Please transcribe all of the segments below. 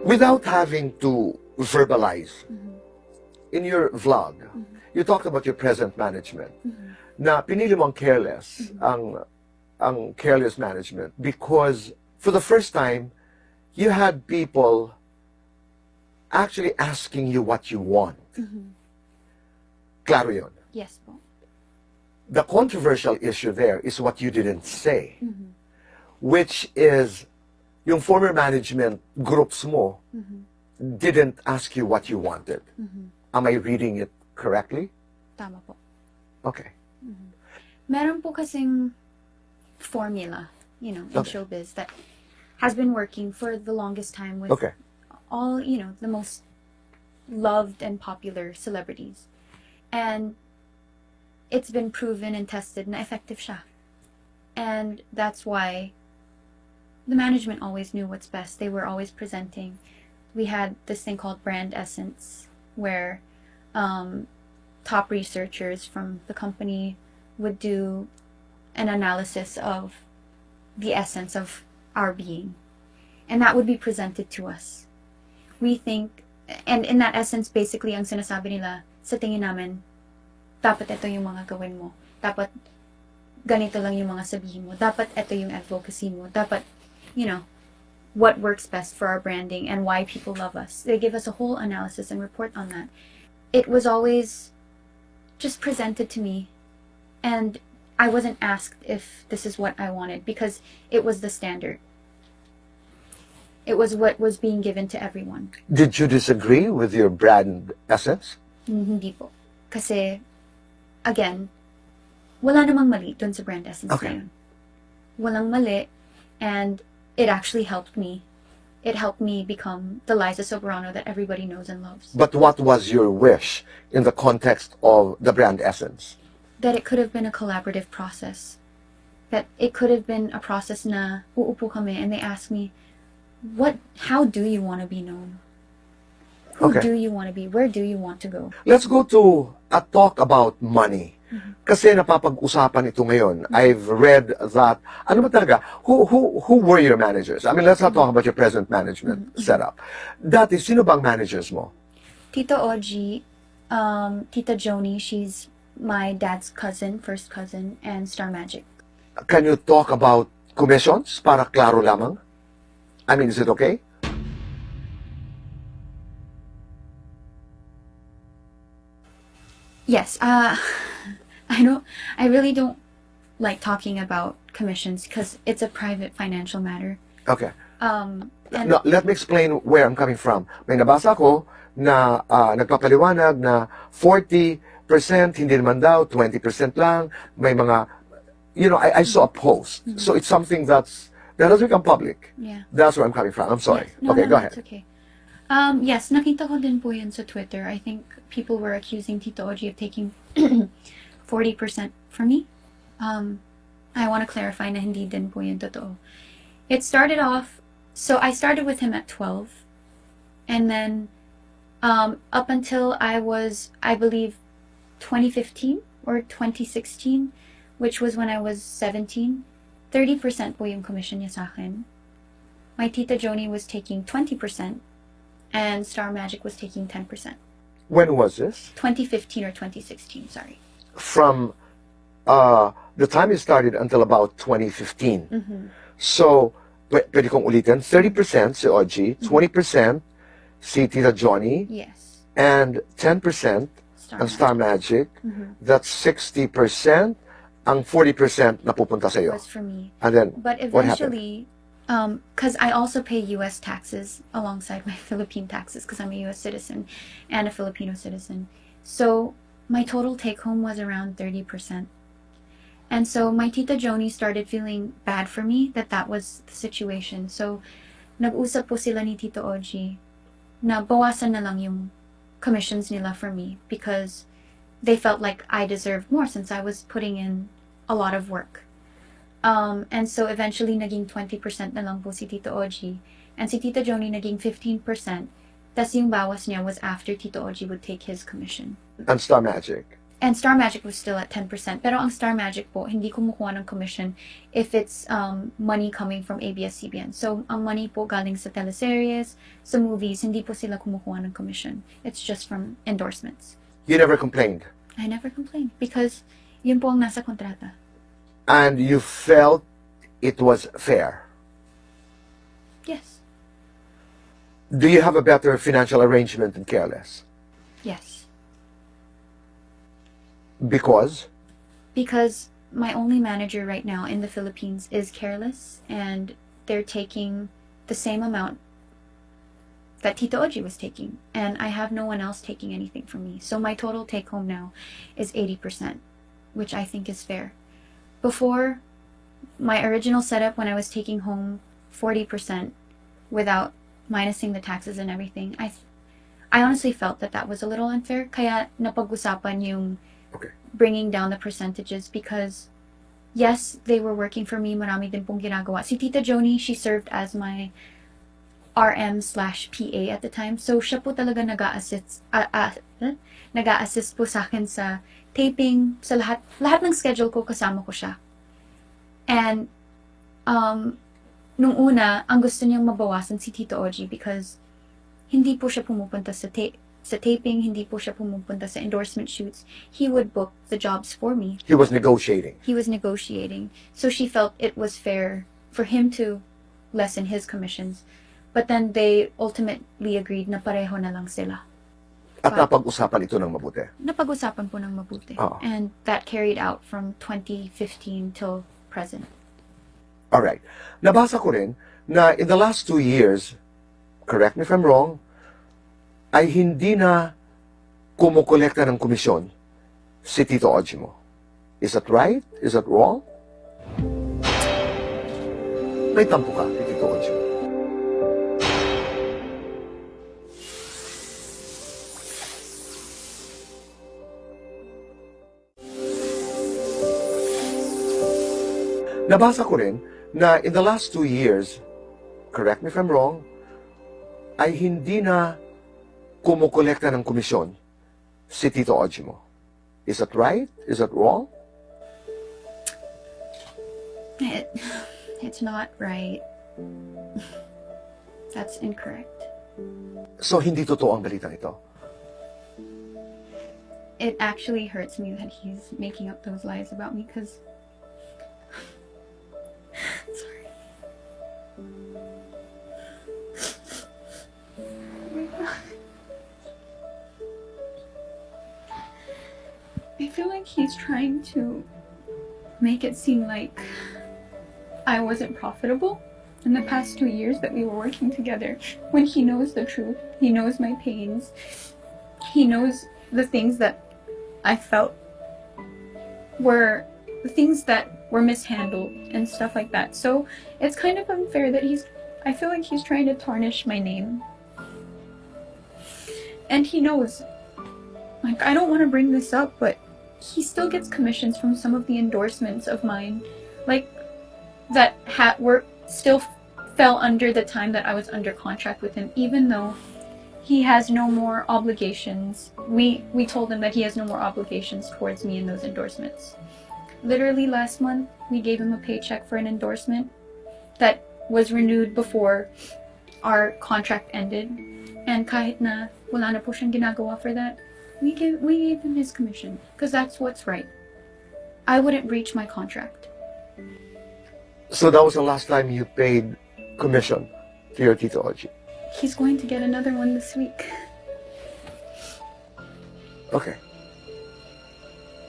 Without having to verbalize, in your vlog, you talked about your present management. Na pinili mo ang careless, ang careless management because for the first time, you had people actually asking you what you want. Claro yun. Yes po. The controversial issue there is what you didn't say, which is yung former management groups mo didn't ask you what you wanted. Am I reading it correctly? Tama po. Okay. Meron po kasing formula, in showbiz that has been working for the longest time with all, the most loved and popular celebrities. And it's been proven and tested na effective siya. And that's why the management always knew what's best. They were always presenting. We had this thing called brand essence, where top researchers from the company would do an analysis of the essence of our being. And that would be presented to us. We think, and in that essence, basically, ang sinasabi nila, sa tingin namin, dapat ito yung mga gawin mo. Dapat ganito lang yung mga sabihin mo. Dapat ito yung advocacy mo. Dapat, what works best for our branding and why people love us. They give us a whole analysis and report on that. It was always just presented to me, and I wasn't asked if this is what I wanted because it was the standard. It was what was being given to everyone. Did you disagree with your brand essence? Hindi po. Kasi, again, wala namang mali dun sa brand essence na yun. Walang mali, and it actually helped me. It helped me become the Liza Soberano that everybody knows and loves. But what was your wish in the context of the brand essence? That it could have been a collaborative process. That it could have been a process na uupo kami and they ask me, how do you want to be known? Who do you want to be? Where do you want to go? Let's go to a talk about money. Kasi napapag-usapan ito ngayon. I've read that, ano ba talaga, who were your managers? I mean, let's not talk about your present management setup. Dati, sino bang managers mo? Tita Ogie, Tita Joni, she's my dad's cousin, first cousin, and Star Magic. Can you talk about commissions para klaro lamang? I mean, is it okay? Yes, I really don't like talking about commissions because it's a private financial matter. Okay. No, let me explain where I'm coming from. May nabasa ko na nagpapaliwanag na 40% hindi naman daw, 20% lang. May mga, I saw a post. So it's something that has become public. Yeah. That's where I'm coming from. I'm sorry. Yes. No, Go ahead. It's okay. Yes, nakita ko din po yan sa Twitter. I think people were accusing Tito Ogie of taking 40% from me. I want to clarify na hindi din po yun totoo. It started off, so I started with him at 12. And then up until I was, I believe, 2015 or 2016, which was when I was 17, 30% po yung commission niya sa akin. My Tita Joni was taking 20%, and Star Magic was taking 10%. When was this? 2015 or 2016, sorry. From the time you started until about 2015. So, pwede kong ulitin, 30% si Ogie, 20% si Tita Joni, Yes. and 10% ang Star Magic. That's 60%. Ang 40% napupunta sa iyo. Was for me. And then, But what happened? eventually, because I also pay U.S. taxes alongside my Philippine taxes because I'm a U.S. citizen and a Filipino citizen. So my total take home was around 30%. And so my Tita Joni started feeling bad for me that was the situation. So nag-usap po sila ni Tito Ogie na bawasan na lang yung commissions nila for me because they felt like I deserved more since I was putting in a lot of work. And so eventually naging 20% na lang po si Tito Ogie. And si Tita Joni naging 15%. Tas yung bawas niya was after Tito Ogie would take his commission. And Star Magic. And Star Magic was still at 10%. Pero ang Star Magic po, hindi kumukuha ng commission if it's money coming from ABS-CBN. So, ang money po galing sa teleseries, sa movies, hindi po sila kumukuha ng commission. It's just from endorsements. You never complained? I never complained because yun po ang nasa kontrata. And you felt it was fair? Yes. Do you have a better financial arrangement than Careless? Yes. Because? Because my only manager right now in the Philippines is Careless, and they're taking the same amount that Tito Ogie was taking, and I have no one else taking anything from me. So my total take home now is 80%, which I think is fair. Before, my original setup when I was taking home 40% without minusing the taxes and everything, I honestly felt that that was a little unfair. Kaya napag-usapan yung bringing down the percentages because, yes, they were working for me. Marami din pong ginagawa. Si Tita Joni, she served as my RM/PA at the time. So, siya po talaga nag-a-assist po sa akin sa taping, sa lahat ng schedule ko, kasama ko siya. And, nung una, ang gusto niyang mabawasan si Tito Ogie because hindi po siya pumupunta sa taping, hindi po siya pumupunta sa endorsement shoots. He would book the jobs for me. He was negotiating. He was negotiating. So she felt it was fair for him to lessen his commissions. But then they ultimately agreed na pareho na lang sila. At napag-usapan ito ng mabuti? Napag-usapan po ng mabuti. And that carried out from 2015 till present. Alright. Nabasa ko rin na in the last 2 years, correct me if I'm wrong, ay hindi na kumukolekta ng komisyon si Tito Ogie mo. Is that right? Is that wrong? May tampo ka kay Tito Ogie mo. Nabasa ko rin na in the last 2 years, correct me if I'm wrong, ay hindi na kumukolekta ng komisyon si Tito Ogie mo. Is that right? Is that wrong? It's not right. That's incorrect. So, hindi totoo ang balitang ito? It actually hurts me that he's making up those lies about me because... Sorry. Oh my God. I feel like he's trying to make it seem like I wasn't profitable in the past 2 years that we were working together, when he knows the truth. He knows my pains. He knows the things that I felt were the things that were mishandled and stuff like that. So it's kind of unfair that I feel like he's trying to tarnish my name. And he knows. Like, I don't want to bring this up, but he still gets commissions from some of the endorsements of mine. Like, that still fell under the time that I was under contract with him, even though he has no more obligations. We told him that he has no more obligations towards me in those endorsements. Literally last month, we gave him a paycheck for an endorsement that was renewed before our contract ended. And kahit na wala na po siyang ginagawa for that, we gave him his commission because that's what's right. I wouldn't breach my contract. So that was the last time you paid commission to your Tito Ogie? He's going to get another one this week. Okay.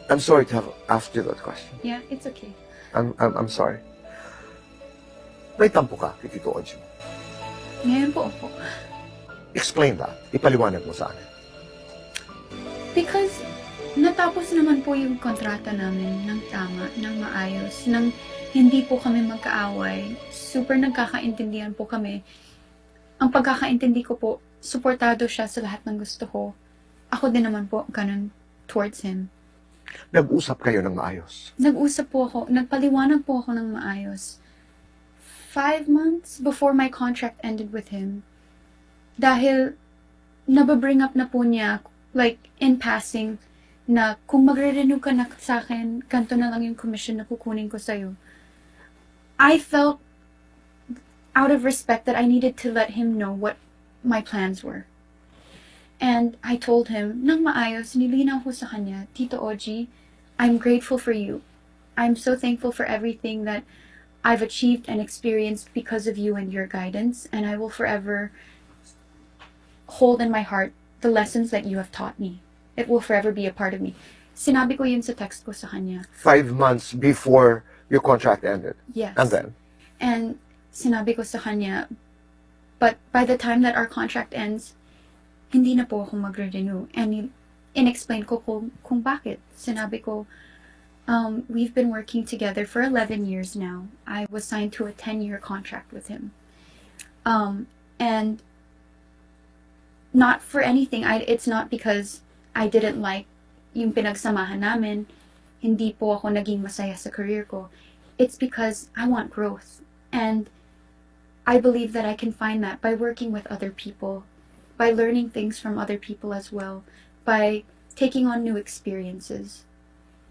I'm sorry to have asked you that question. Yeah, it's okay. I'm sorry. May tampo ka kay Tito Ogie mo? Ngayon po. Explain that. Ipaliwanag mo sa akin. Because natapos naman po yung kontrata namin ng tama, ng maayos, ng hindi po kami magkaaway. Super nagkakaintindihan po kami. Ang pagkakaintindi ko po, suportado siya sa lahat ng gusto ko. Ako din naman po, ganun, towards him. Nag-usap kayo ng maayos? Nag-usap po ako, nagpaliwanag po ako ng maayos. 5 months before my contract ended with him. Dahil, nababring up na po niya, like, in passing, na kung magre-renew ka na sa akin, ganito na lang yung commission na kukunin ko sa'yo. I felt out of respect that I needed to let him know what my plans were. And I told him, nang maayos, nilinaw ko sa kanya, Tito Ogie, I'm grateful for you. I'm so thankful for everything that I've achieved and experienced because of you and your guidance, and I will forever hold in my heart the lessons that you have taught me. It will forever be a part of me. Sinabi ko yun sa text ko sa kanya. 5 months before your contract ended? Yes. And then? And sinabi ko sa kanya, but by the time that our contract ends, hindi na po ako magre-renew. And in-explain ko kung bakit. Sinabi ko, we've been working together for 11 years now. I was signed to a 10-year contract with him. And not for anything. It's not because I didn't like yung pinagsamahan namin. Hindi po ako naging masaya sa career ko. It's because I want growth. And I believe that I can find that by working with other people, by learning things from other people as well, by taking on new experiences.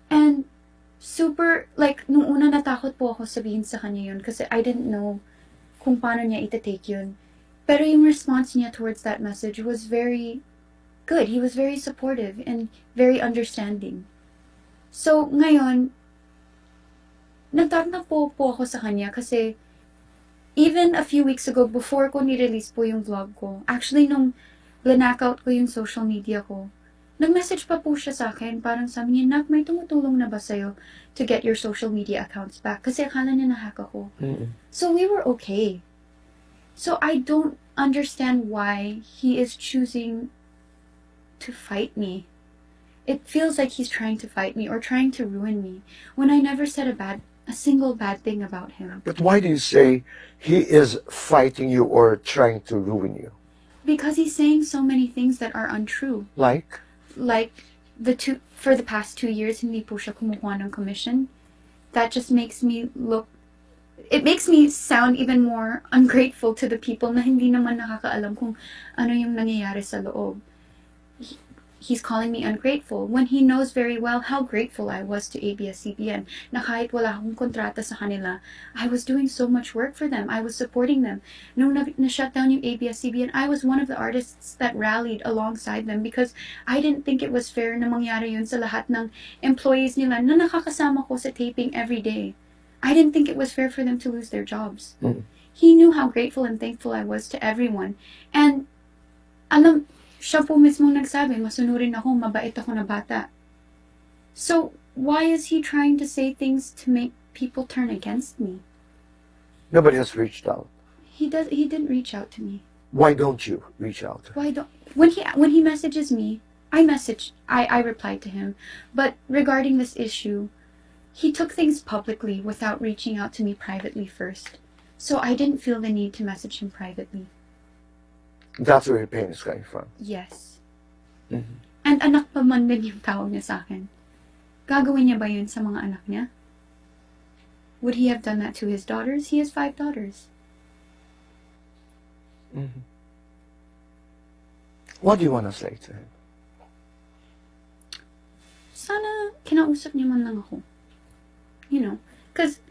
And super, like, nung una natakot po ako sabihin sa kanya yun kasi I didn't know kung paano niya ita-take yun. Pero yung response niya towards that message was very good. He was very supportive and very understanding. So, ngayon, nagtataka po ako sa kanya kasi even a few weeks ago, before ko ni-release po yung vlog ko, actually nung blanackout ko yung social media ko, nag-message pa po siya sa akin, parang sabi niya, Nak, may tumutulong na ba sa'yo to get your social media accounts back? Kasi akala niya na-hack ako. So we were okay. So I don't understand why he is choosing to fight me. It feels like he's trying to fight me or trying to ruin me when I never said a single bad thing about him. But why do you say he is fighting you or trying to ruin you? Because he's saying so many things that are untrue. Like? Like, for the past 2 years, hindi po siya kumukuha ng commission. That just makes me it makes me sound even more ungrateful to the people na hindi naman nakakaalam kung ano yung nangyayari sa loob. He's calling me ungrateful when he knows very well how grateful I was to ABS-CBN na kahit wala akong kontrata sa kanila, I was doing so much work for them. I was supporting them. Nung na-shutdown yung ABS-CBN, I was one of the artists that rallied alongside them because I didn't think it was fair na mangyari yun sa lahat ng employees nila na nakakasama ko sa taping every day. I didn't think it was fair for them to lose their jobs. He knew how grateful and thankful I was to everyone. And siya po mismo nagsabi, masunurin ako, mabait ako na bata. So, why is he trying to say things to make people turn against me? Nobody has reached out. He didn't reach out to me. Why don't you reach out? When he messages me, I replied to him. But regarding this issue, he took things publicly without reaching out to me privately first. So I didn't feel the need to message him privately. That's where your pain is coming from. Yes. And anak pa man din yung tawag niya sa akin. Gagawin niya ba yun sa mga anak niya? Would he have done that to his daughters? He has 5 daughters. What do you want to say to him? Sana kinausap niya man lang ako. You know, because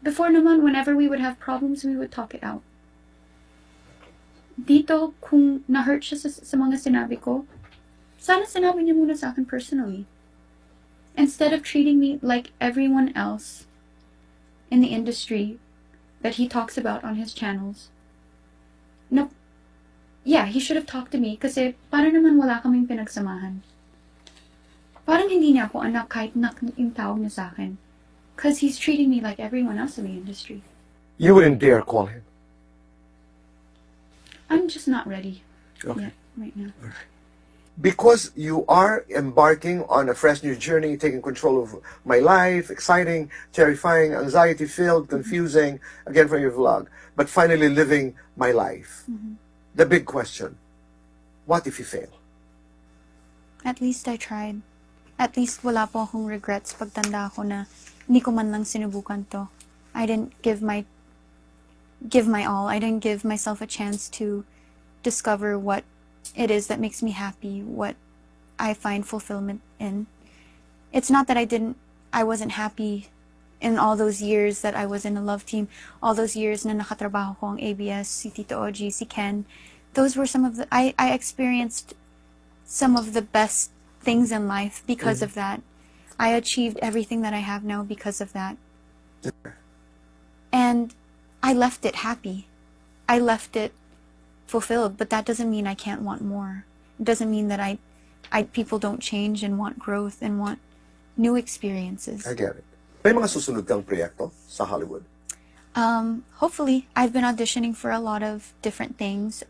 before naman, whenever we would have problems, we would talk it out. Dito, kung na-hurt siya sa mga sinabi ko, sana sinabi niya muna sa akin personally. Instead of treating me like everyone else in the industry that he talks about on his channels. No, yeah, he should have talked to me kasi para naman wala kaming pinagsamahan. Parang hindi niya ako anak kahit yung tawag niya sa akin. Because he's treating me like everyone else in the industry. You wouldn't dare call him? I'm just not ready yet, right now. Because you are embarking on a fresh new journey, taking control of my life, exciting, terrifying, anxiety-filled, confusing, again from your vlog, but finally living my life. The big question, what if you fail? At least I tried. At least wala po akong regrets pagtanda ko na hindi ko man lang sinubukan to. I didn't give my all. I didn't give myself a chance to discover what it is that makes me happy, what I find fulfillment in. it's not that I wasn't happy in all those years that I was in a love team, all those years na nakatrabaho ko ang ABS, si Tito Ogie, si Ken. Those were some of the, I experienced some of the best things in life because of that. I achieved everything that I have now because of that. And I left it happy. I left it fulfilled, but that doesn't mean I can't want more. It doesn't mean that people don't change and want growth and want new experiences. I get it. May mga susunod kang proyekto sa Hollywood? Hopefully. I've been auditioning for a lot of different things.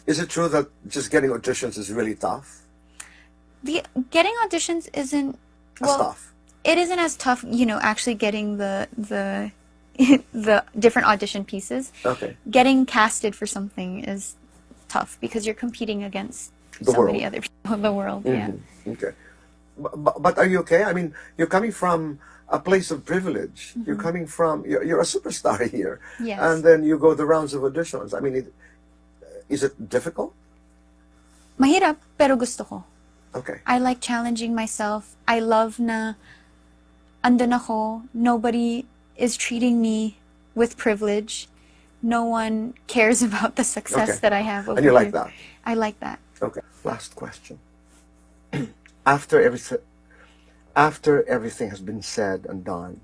Is it true that just getting auditions is really tough? Getting auditions isn't as tough. It isn't as tough, you know, actually getting the the different audition pieces. Okay. Getting casted for something is tough because you're competing against so many other people in the world. Yeah. Okay. But are you okay? I mean, you're coming from a place of privilege. You're coming from, you're a superstar here. Yes. And then you go the rounds of auditions. I mean, is it difficult? Mahirap, pero gusto ko. Okay. I like challenging myself. I love na andun ako. Nobody is treating me with privilege. No one cares about the success that I have over And you like here. that? I like that. Okay. Last question. After everything has been said and done,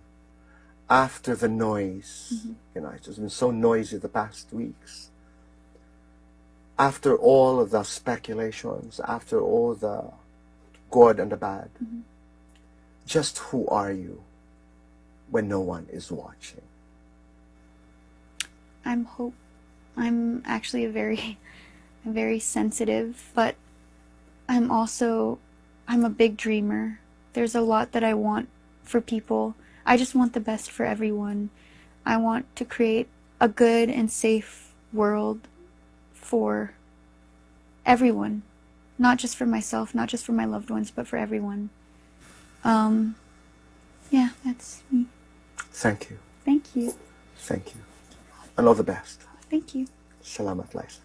after the noise, you know, it's just been so noisy the past weeks, after all of the speculations, after all the good and the bad, just who are you when no one is watching? I'm actually a very sensitive, but I'm a big dreamer. There's a lot that I want for people. I just want the best for everyone. I want to create a good and safe world for everyone. Not just for myself, not just for my loved ones, but for everyone. Yeah, that's me. Thank you. Thank you. Thank you. And all the best. Thank you. Salamat, Liza.